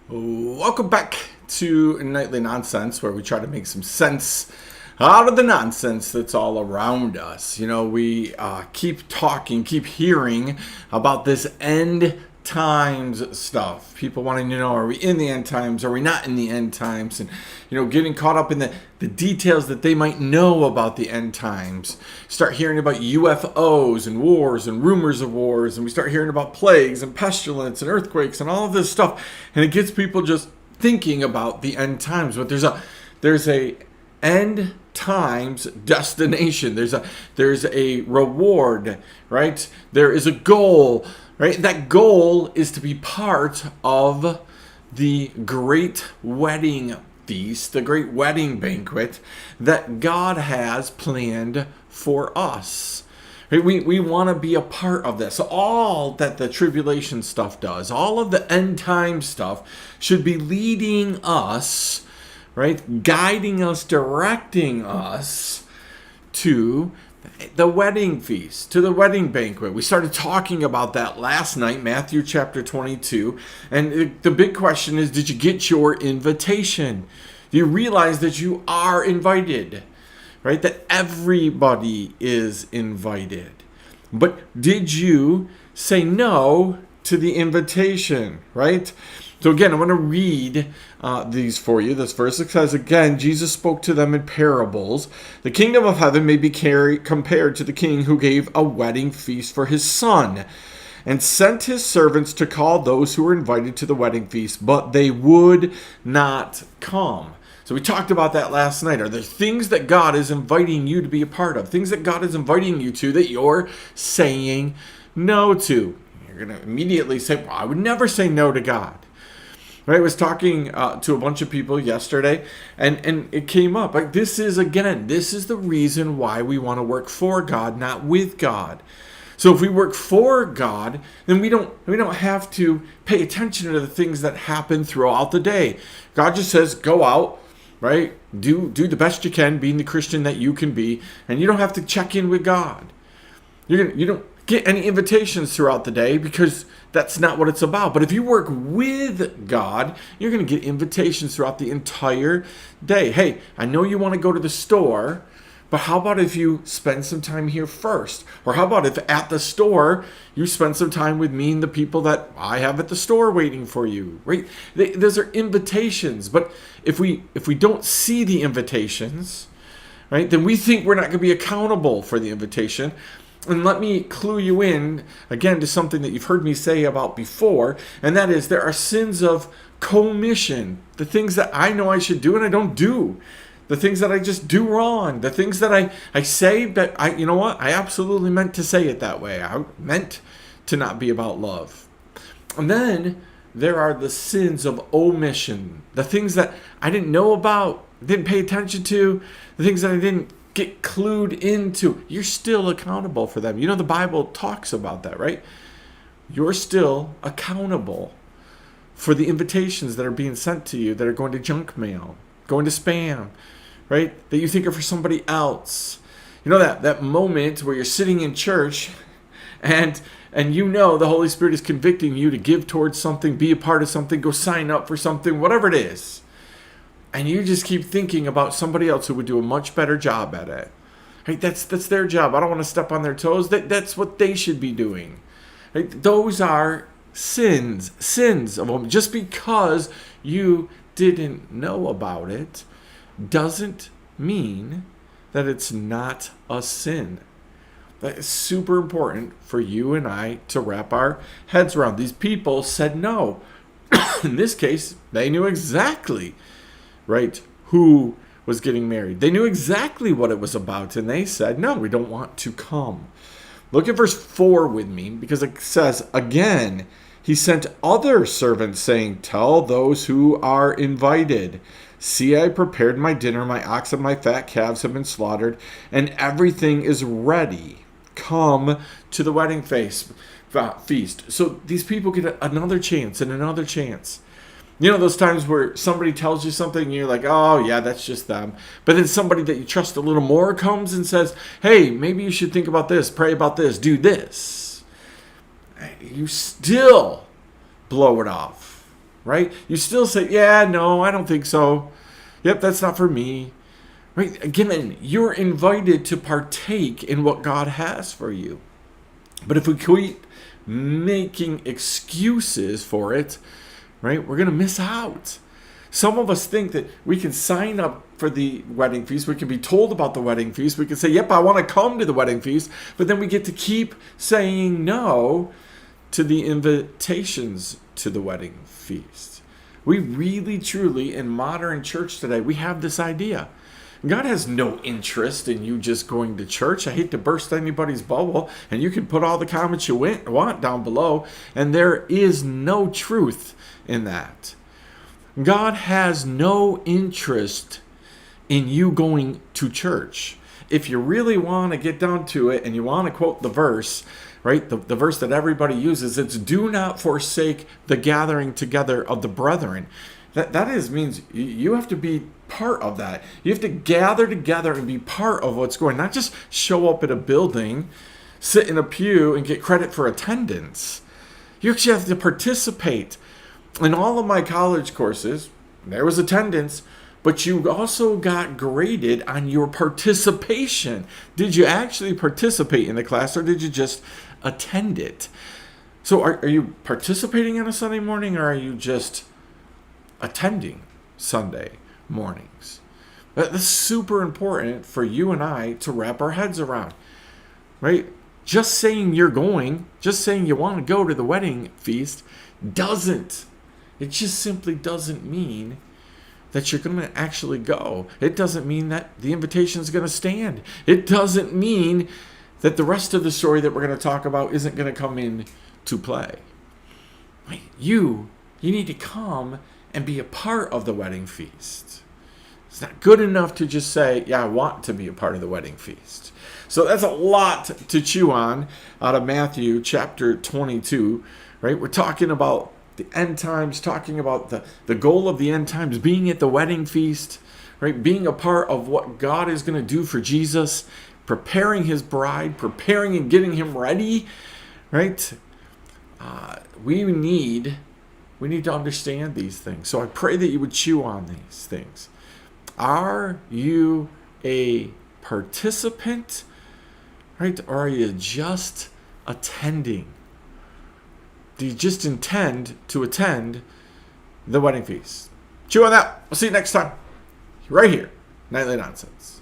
Welcome back to Nightly Nonsense, where we try to make some sense out of the nonsense that's all around us. You know, we keep talking, keep hearing about this end times stuff. People wanting to know, are we in the end times? Are we not in the end times? And, you know, getting caught up in the details that they might know about the end times. Start hearing about UFOs and wars and rumors of wars. And we start hearing about plagues and pestilence and earthquakes and all of this stuff. And it gets people just thinking about the end times. But there's a end times destination. There's a reward, right? There is a goal. Right? That goal is to be part of the great wedding feast, the great wedding banquet that God has planned for us. Right? We want to be a part of this. All that the tribulation stuff does, all of the end time stuff should be leading us, right? Guiding us, directing us to the wedding feast, to the wedding banquet. We started talking about that last night, Matthew chapter 22. And the big question is, did you get your invitation? Do you realize that you are invited? Right? That everybody is invited. But did you say no to the invitation? Right? So again, I'm going to read these for you. This verse says, again, Jesus spoke to them in parables. The kingdom of heaven may be compared to the king who gave a wedding feast for his son and sent his servants to call those who were invited to the wedding feast, but they would not come. So we talked about that last night. Are there things that God is inviting you to be a part of? Things that God is inviting you to that you're saying no to? You're going to immediately say, well, I would never say no to God. Right, I was talking to a bunch of people yesterday, and it came up. Like, this is the reason why we want to work for God, not with God. So if we work for God, then we don't have to pay attention to the things that happen throughout the day. God just says, go out, right? Do the best you can, being the Christian that you can be, and you don't have to check in with God. You don't get any invitations throughout the day because that's not what it's about. But if you work with God, you're going to get invitations throughout the entire day. Hey, I know you want to go to the store, but how about if you spend some time here first? Or how about if at the store you spend some time with me and the people that I have at the store waiting for you, right? Those are invitations. But if we don't see the invitations, right, then we think we're not going to be accountable for the invitation. And let me clue you in, again, to something that you've heard me say about before, and that is there are sins of commission, the things that I know I should do and I don't do, the things that I just do wrong, the things that I say that I absolutely meant to say it that way. I meant to not be about love. And then there are the sins of omission, the things that I didn't know about, didn't pay attention to, the things that I didn't get clued into. You're still accountable for them. You know, the Bible talks about that, right? You're still accountable for the invitations that are being sent to you that are going to junk mail, going to spam, right? That you think are for somebody else. You know, that moment where you're sitting in church and you know the Holy Spirit is convicting you to give towards something, be a part of something, go sign up for something, whatever it is. And you just keep thinking about somebody else who would do a much better job at it. Right? That's their job. I don't want to step on their toes. That's what they should be doing. Right? Those are sins of them. Just because you didn't know about it doesn't mean that it's not a sin. That is super important for you and I to wrap our heads around. These people said no. In this case, they knew exactly, right, who was getting married. They knew exactly what it was about, and they said, no, we don't want to come. Look at verse 4 with me, because it says, again, he sent other servants saying, tell those who are invited, see, I prepared my dinner, my ox and my fat calves have been slaughtered, and everything is ready. Come to the wedding feast. So these people get another chance and another chance. You know those times where somebody tells you something and you're like, oh yeah, that's just them. But then somebody that you trust a little more comes and says, hey, maybe you should think about this, pray about this, do this. You still blow it off. right? You still say, yeah, no, I don't think so. Yep, that's not for me. Right? Again, you're invited to partake in what God has for you. But if we keep making excuses for it, right, we're going to miss out. Some of us think that we can sign up for the wedding feast. We can be told about the wedding feast. We can say, yep, I want to come to the wedding feast. But then we get to keep saying no to the invitations to the wedding feast. We really, truly, in modern church today, we have this idea. God has no interest in you just going to church. I hate to burst anybody's bubble, and you can put all the comments you want down below, and there is no truth in that. God has no interest in you going to church. If you really want to get down to it and you want to quote the verse, right, the verse that everybody uses, it's do not forsake the gathering together of the brethren. That means you have to be part of that. You have to gather together and be part of what's going on. Not just show up at a building, sit in a pew, and get credit for attendance. You actually have to participate. In all of my college courses, there was attendance, but you also got graded on your participation. Did you actually participate in the class, or did you just attend it? So are you participating on a Sunday morning, or are you just attending Sunday mornings? That's super important for you and I to wrap our heads around, right? Just saying you're going, just saying you want to go to the wedding feast it just simply doesn't mean that you're going to actually go. It doesn't mean that the invitation is going to stand. It doesn't mean that the rest of the story that we're going to talk about isn't going to come in to play. Right? You need to come and be a part of the wedding feast. It's not good enough to just say, yeah, I want to be a part of the wedding feast. So that's a lot to chew on out of Matthew chapter 22, right? We're talking about the end times, talking about the goal of the end times, being at the wedding feast, right? Being a part of what God is going to do for Jesus, preparing his bride, preparing and getting him ready, right? We need to understand these things. So I pray that you would chew on these things. Are you a participant, right? Or are you just attending? Do you just intend to attend the wedding feast? Chew on that. We'll see you next time. Right here, Nightly Nonsense.